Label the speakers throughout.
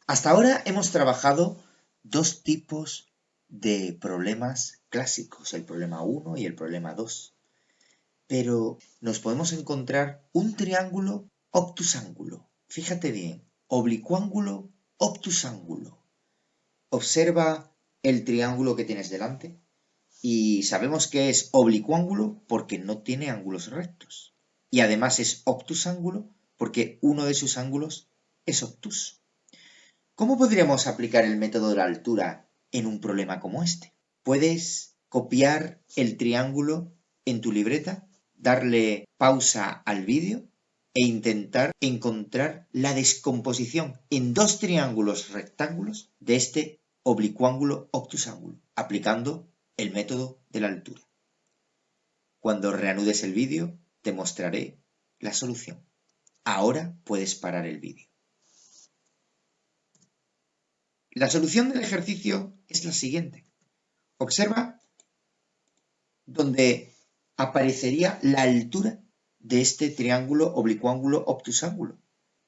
Speaker 1: Hasta ahora hemos trabajado dos tipos de problemas clásicos, el problema 1 y el problema 2. Pero nos podemos encontrar un triángulo obtusángulo. Fíjate bien, oblicuángulo, obtusángulo. Observa el triángulo que tienes delante y sabemos que es oblicuángulo porque no tiene ángulos rectos. Y además es obtusángulo porque uno de sus ángulos es obtuso. ¿Cómo podríamos aplicar el método de la altura en un problema como este? Puedes copiar el triángulo en tu libreta, darle pausa al vídeo e intentar encontrar la descomposición en dos triángulos rectángulos de este oblicuángulo obtusángulo, aplicando el método de la altura. Cuando reanudes el vídeo, te mostraré la solución. Ahora puedes parar el vídeo. La solución del ejercicio es la siguiente. Observa donde aparecería la altura de este triángulo oblicuángulo obtusángulo,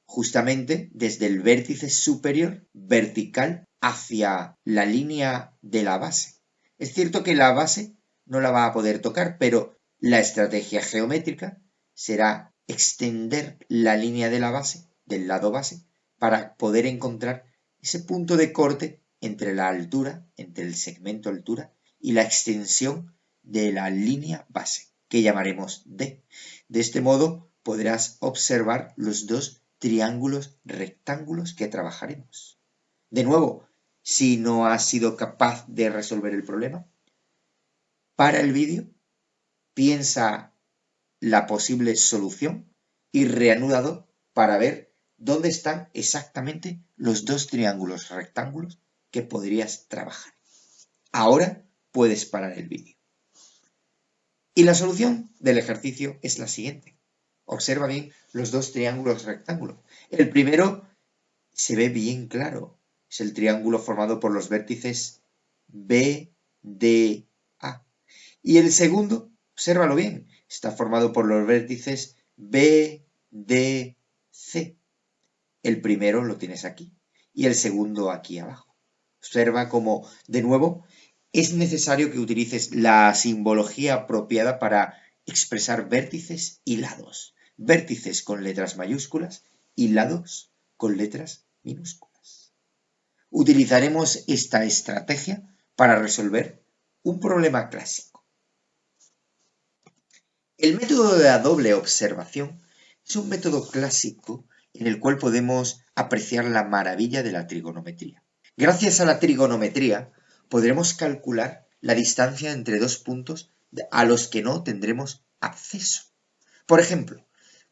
Speaker 1: justamente desde el vértice superior vertical hacia la línea de la base. Es cierto que la base no la va a poder tocar, pero la estrategia geométrica será extender la línea de la base, del lado base, para poder encontrar ese punto de corte entre la altura, entre el segmento altura y la extensión de la línea base, que llamaremos D. De este modo podrás observar los dos triángulos rectángulos que trabajaremos. De nuevo, si no has sido capaz de resolver el problema, para el vídeo, piensa la posible solución y reanúdalo para ver dónde están exactamente los dos triángulos rectángulos que podrías trabajar. Ahora puedes parar el vídeo. Y la solución del ejercicio es la siguiente. Observa bien los dos triángulos rectángulos. El primero se ve bien claro. Es el triángulo formado por los vértices B, D, A. Y el segundo, obsérvalo bien, está formado por los vértices B, D, C. El primero lo tienes aquí y el segundo aquí abajo. Observa cómo, de nuevo, es necesario que utilices la simbología apropiada para expresar vértices y lados. Vértices con letras mayúsculas y lados con letras minúsculas. Utilizaremos esta estrategia para resolver un problema clásico. El método de la doble observación es un método clásico en el cual podemos apreciar la maravilla de la trigonometría. Gracias a la trigonometría podremos calcular la distancia entre dos puntos a los que no tendremos acceso. Por ejemplo,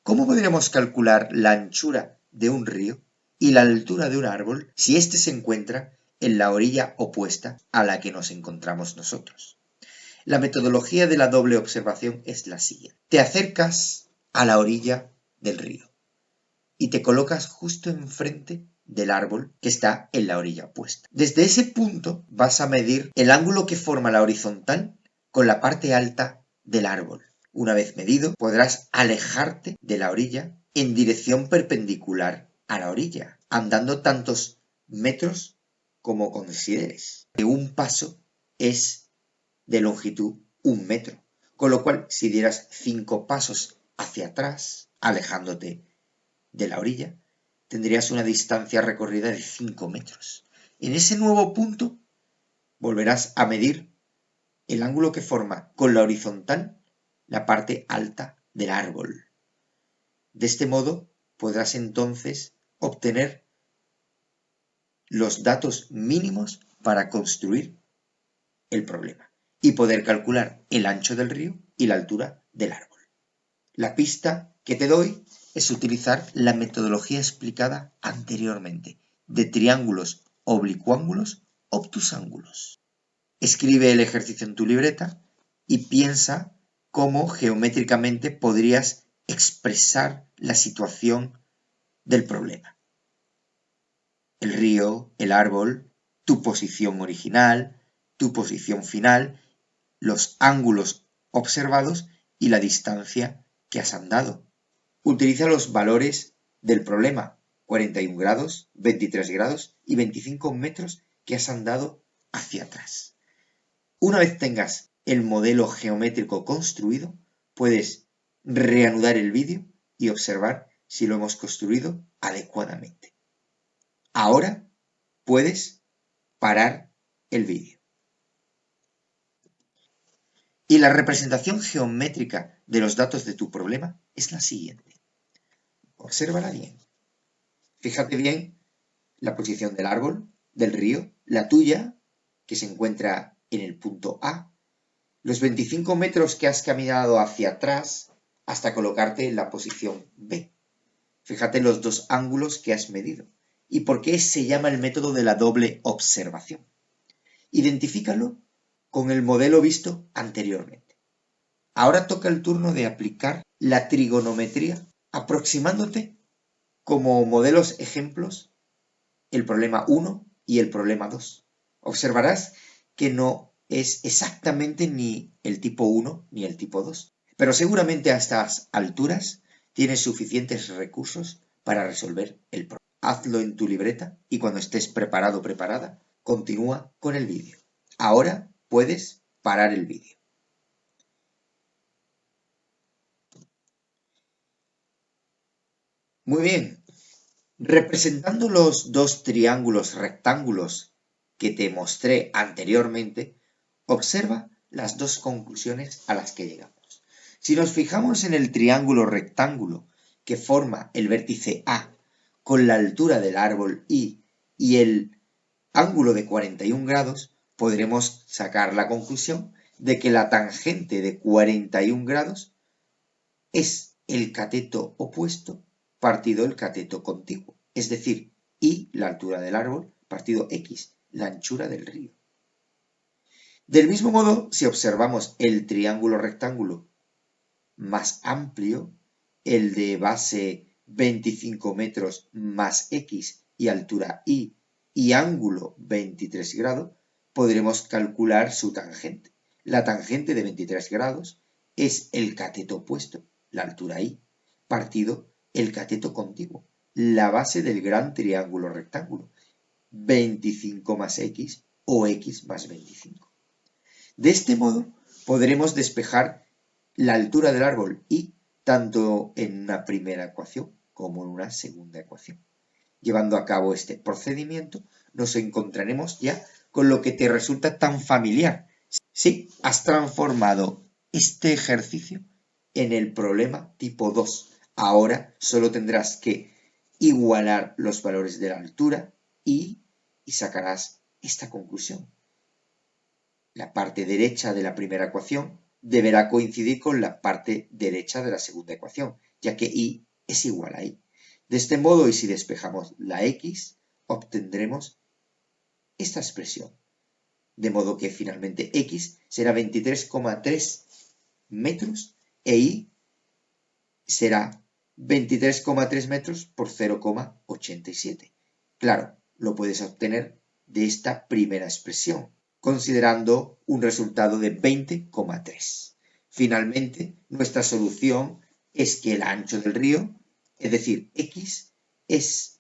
Speaker 1: ¿cómo podremos calcular la anchura de un río y la altura de un árbol si éste se encuentra en la orilla opuesta a la que nos encontramos nosotros? La metodología de la doble observación es la siguiente. Te acercas a la orilla del río y te colocas justo enfrente del árbol que está en la orilla opuesta. Desde ese punto vas a medir el ángulo que forma la horizontal con la parte alta del árbol. Una vez medido, podrás alejarte de la orilla en dirección perpendicular a la orilla, andando tantos metros como consideres. Un paso es de longitud 1 metro, con lo cual si dieras 5 pasos hacia atrás, alejándote de la orilla, tendrías una distancia recorrida de 5 metros. En ese nuevo punto volverás a medir el ángulo que forma con la horizontal la parte alta del árbol. De este modo podrás entonces obtener los datos mínimos para construir el problema y poder calcular el ancho del río y la altura del árbol. La pista que te doy es utilizar la metodología explicada anteriormente de triángulos oblicuángulos obtusángulos. Escribe el ejercicio en tu libreta y piensa cómo geométricamente podrías expresar la situación del problema. El río, el árbol, tu posición original, tu posición final, los ángulos observados y la distancia que has andado. Utiliza los valores del problema 41 grados, 23 grados y 25 metros que has andado hacia atrás. Una vez tengas el modelo geométrico construido, puedes reanudar el vídeo y observar si lo hemos construido adecuadamente. Ahora puedes parar el vídeo. Y la representación geométrica de los datos de tu problema es la siguiente. Obsérvala bien. Fíjate bien la posición del árbol, del río, la tuya, que se encuentra en el punto A, los 25 metros que has caminado hacia atrás hasta colocarte en la posición B. Fíjate los dos ángulos que has medido. ¿Y por qué se llama el método de la doble observación? Identifícalo con el modelo visto anteriormente. Ahora toca el turno de aplicar la trigonometría aproximándote como modelos ejemplos el problema 1 y el problema 2. Observarás que no es exactamente ni el tipo 1 ni el tipo 2, pero seguramente a estas alturas tienes suficientes recursos para resolver el problema. Hazlo en tu libreta y cuando estés preparado o preparada, continúa con el vídeo. Ahora puedes parar el vídeo. Muy bien. Representando los dos triángulos rectángulos que te mostré anteriormente, observa las dos conclusiones a las que llegamos. Si nos fijamos en el triángulo rectángulo que forma el vértice A con la altura del árbol I y el ángulo de 41 grados, podremos sacar la conclusión de que la tangente de 41 grados es el cateto opuesto partido el cateto contiguo, es decir, Y, la altura del árbol, partido X, la anchura del río. Del mismo modo, si observamos el triángulo rectángulo más amplio, el de base 25 metros más X y altura Y y ángulo 23 grados, podremos calcular su tangente. La tangente de 23 grados es el cateto opuesto, la altura Y, partido el cateto contiguo, la base del gran triángulo rectángulo, 25 más X o X más 25. De este modo podremos despejar la altura del árbol Y tanto en una primera ecuación como en una segunda ecuación. Llevando a cabo este procedimiento nos encontraremos ya con lo que te resulta tan familiar. Sí, has transformado este ejercicio en el problema tipo 2. Ahora solo tendrás que igualar los valores de la altura y sacarás esta conclusión. La parte derecha de la primera ecuación deberá coincidir con la parte derecha de la segunda ecuación, ya que Y es igual a Y. De este modo, y si despejamos la X, obtendremos esta expresión. De modo que finalmente X será 23,3 metros e Y será 23,3 metros por 0,87. Claro, lo puedes obtener de esta primera expresión, considerando un resultado de 20,3. Finalmente, nuestra solución es que el ancho del río, es decir, X, es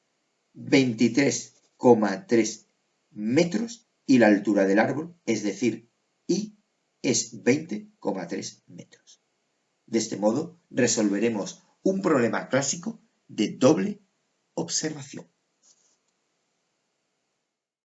Speaker 1: 23,3 metros y la altura del árbol, es decir, Y, es 20,3 metros. De este modo, resolveremos un problema clásico de doble observación.